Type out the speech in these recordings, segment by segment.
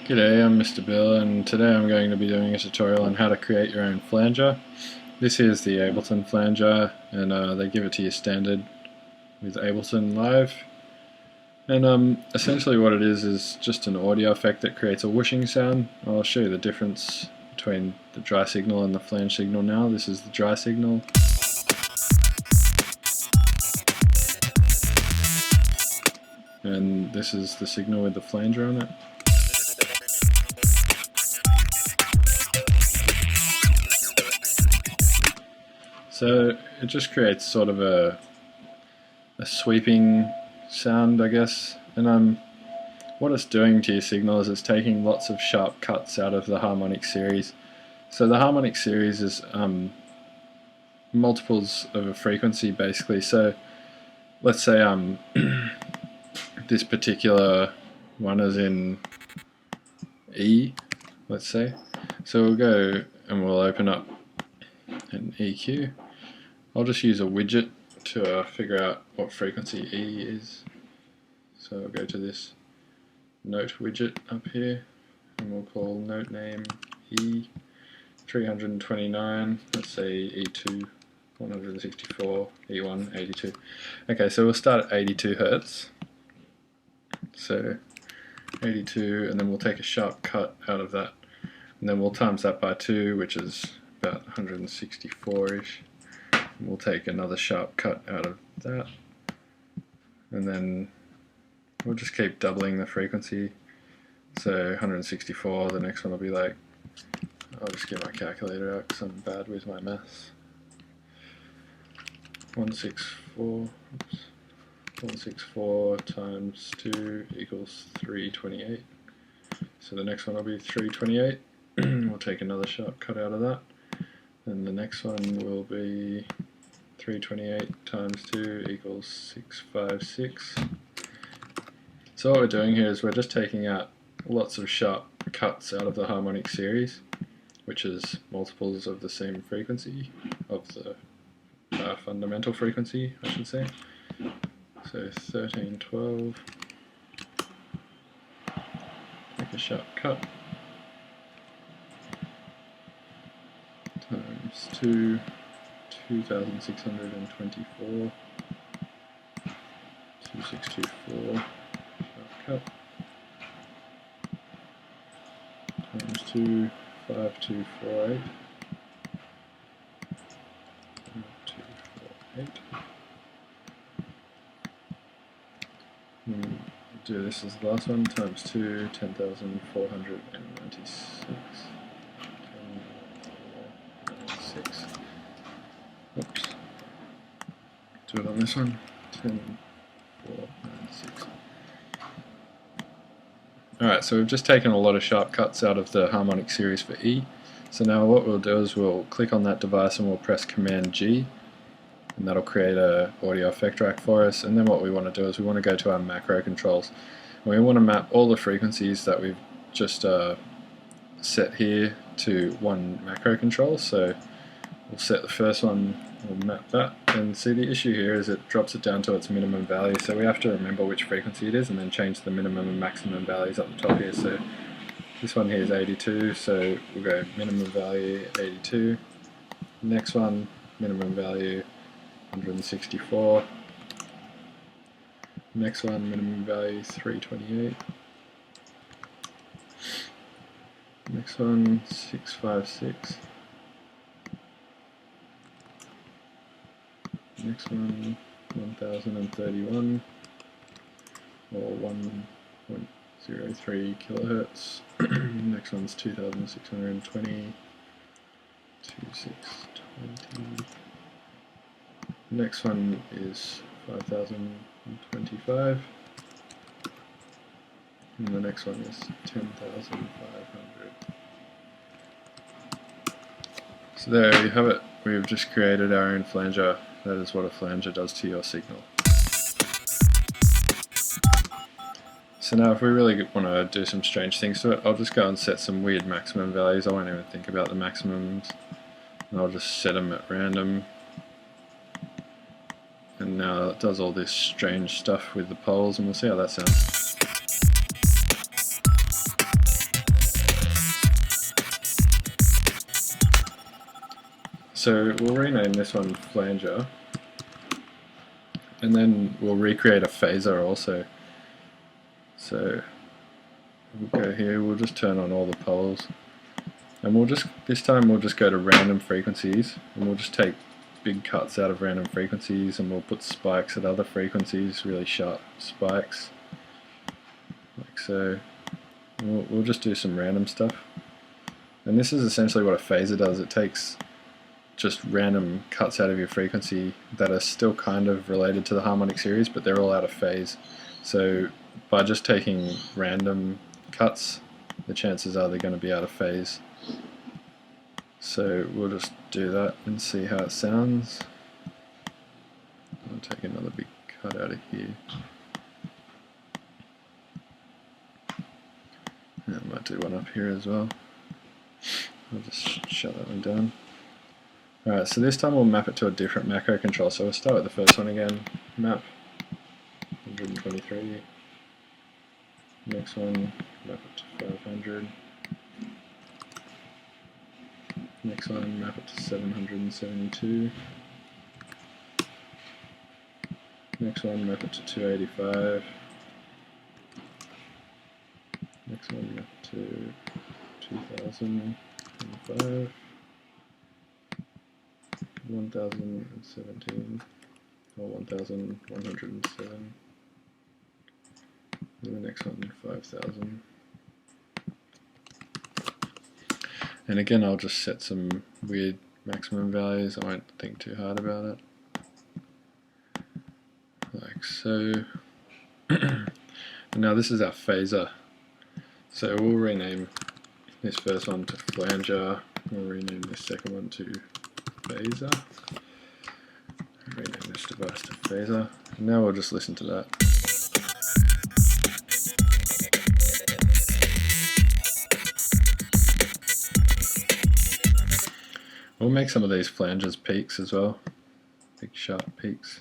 G'day, I'm Mr. Bill, and today I'm going to be doing a tutorial on how to create your own flanger. This is the Ableton flanger, and they give it to you standard with Ableton Live. And essentially what it is just an audio effect that creates a whooshing sound. I'll show you the difference between the dry signal and the flange signal now. This is the dry signal. And this is the signal with the flanger on it. So it just creates sort of a sweeping sound, I guess. And what it's doing to your signal is it's taking lots of sharp cuts out of the harmonic series. So the harmonic series is multiples of a frequency, basically. So let's say this particular one is in E, let's say. So we'll go and we'll open up an EQ. I'll just use a widget to figure out what frequency E is. So I'll go to this note widget up here, and we'll call note name E 329, let's say E2 164, E1 82. Okay, so we'll start at 82 Hertz. So 82, and then we'll take a sharp cut out of that, and then we'll times that by 2, which is about 164-ish. We'll take another sharp cut out of that, and then we'll just keep doubling the frequency. So 164, the next one will be like, I'll just get my calculator out because I'm bad with my maths. 164 times 2 equals 328. So the next one will be 328. We'll take another sharp cut out of that. And the next one will be 328 times 2 equals 656. So what we're doing here is we're just taking out lots of sharp cuts out of the harmonic series, which is multiples of the same frequency, of the fundamental frequency, I should say. So 1312, take a sharp cut, times 2, 2624, 2624, sharp cut, times 2, 5248, 5248. Do this as the last one, times 2, 10,496. 10,496. Oops. Do it on this one. 10,496. Alright, so we've just taken a lot of sharp cuts out of the harmonic series for E. So now what we'll do is we'll click on that device and we'll press Command G, and that'll create a audio effect rack for us. And then what we want to do is we want to go to our macro controls, and we want to map all the frequencies that we've just set here to one macro control. So we'll set the first one, we'll map that, and see the issue here is it drops it down to its minimum value, so we have to remember which frequency it is and then change the minimum and maximum values up the top here. So this one here is 82, so we'll go minimum value 82. Next one, minimum value 164. Next one, minimum value 328. Next one, 656. Next one, 1031, or 1.03 kilohertz. Next one's 2620, 2620. Next one is 5025, and the next one is 10,500. So there you have it. We've just created our own flanger. That is what a flanger does to your signal. So now if we really want to do some strange things to it, I'll just go and set some weird maximum values. I won't even think about the maximums, and I'll just set them at random. And now it does all this strange stuff with the poles, and we'll see how that sounds. So we'll rename this one Flanger, and then we'll recreate a phaser also. So we'll go here, we'll just turn on all the poles, and this time we'll just go to random frequencies, and we'll just take big cuts out of random frequencies, and we'll put spikes at other frequencies, really sharp spikes, like so. We'll just do some random stuff. And this is essentially what a phaser does. It takes just random cuts out of your frequency that are still kind of related to the harmonic series, but they're all out of phase. So by just taking random cuts, the chances are they're going to be out of phase. So we'll just do that and see how it sounds. I'll take another big cut out of here. And I might do one up here as well. I'll just shut that one down. Alright, so this time we'll map it to a different macro control. So we'll start with the first one again. Map 123. Next one, map it to 500. Next one, map it to 772. Next one, map it to 285. Next one, map it to 2005. 1017 or 1107. And the next one, 5000. And again, I'll just set some weird maximum values. I won't think too hard about it. Like so. And now this is our phaser. So we'll rename this first one to Flanger. We'll rename this second one to phaser. Rename this device to phaser. And now we'll just listen to that. We'll make some of these flanges peaks as well, big sharp peaks.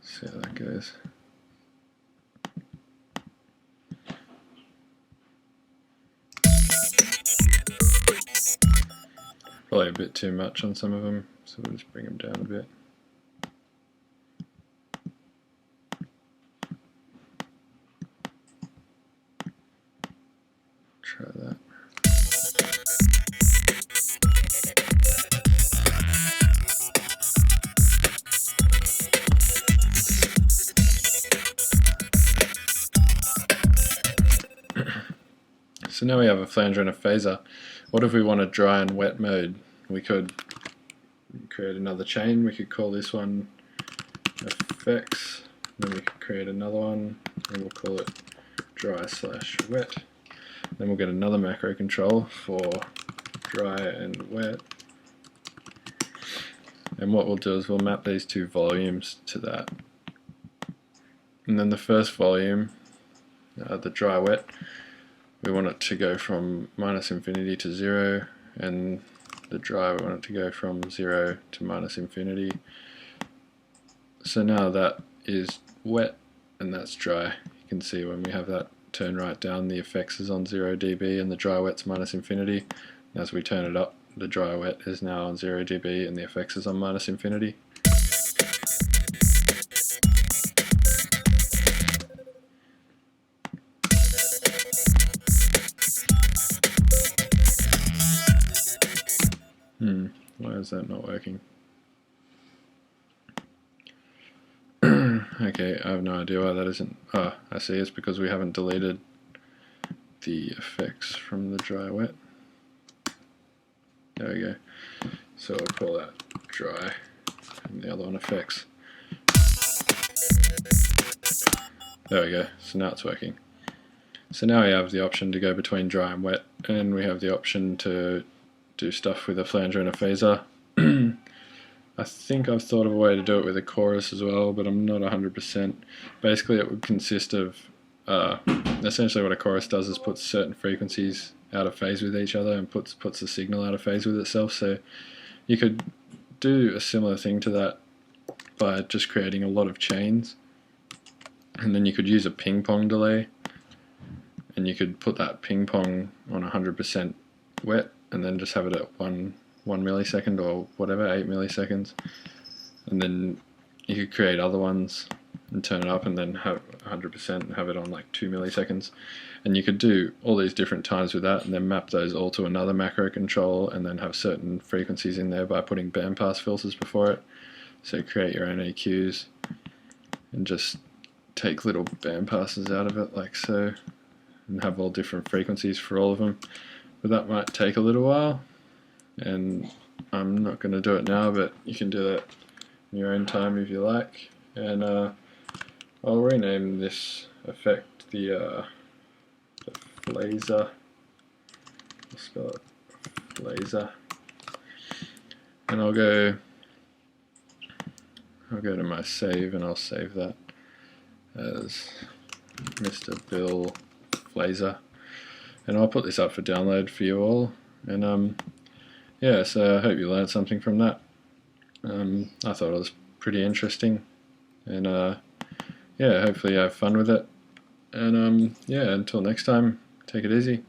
See how that goes. Probably a bit too much on some of them, so we'll just bring them down a bit. Try that. So now we have a flanger and a phaser. What if we want a dry and wet mode? We could create another chain. We could call this one effects. Then we could create another one, and we'll call it dry/wet. Then we'll get another macro control for dry and wet. And what we'll do is we'll map these two volumes to that. And then the first volume, the dry/wet, we want it to go from -infinity to 0, and the dry we want it to go from 0 to -infinity. So now that is wet and that's dry. You can see when we have that turn right down, the effects is on 0 dB and the dry wet's -infinity. And as we turn it up, the dry wet is now on 0 dB and the effects is on -infinity. Why is that not working? Okay, I have no idea why that isn't. Oh, I see, it's because we haven't deleted the effects from the dry wet. There we go. So I'll call that dry and the other one effects. There we go, so now it's working. So now we have the option to go between dry and wet, and we have the option to do stuff with a flanger and a phaser. I think I've thought of a way to do it with a chorus as well, but I'm not 100%. Basically it would consist of, essentially what a chorus does is puts certain frequencies out of phase with each other and puts the signal out of phase with itself. So you could do a similar thing to that by just creating a lot of chains, and then you could use a ping pong delay, and you could put that ping pong on 100% wet and then just have it at 1 1 millisecond or whatever, 8 milliseconds, and then you could create other ones and turn it up and then have 100% and have it on like 2 milliseconds, and you could do all these different times with that and then map those all to another macro control and then have certain frequencies in there by putting bandpass filters before it. So create your own EQs and just take little bandpasses out of it like so, and have all different frequencies for all of them. But that might take a little while, and I'm not going to do it now, but you can do that in your own time if you like. And I'll rename this effect the Flanger. I'll spell it Flanger, and I'll go to my save and I'll save that as Mr. Bill Flanger, and I'll put this up for download for you all. And yeah, so I hope you learned something from that. I thought it was pretty interesting, and yeah, hopefully you have fun with it. And yeah, until next time, take it easy.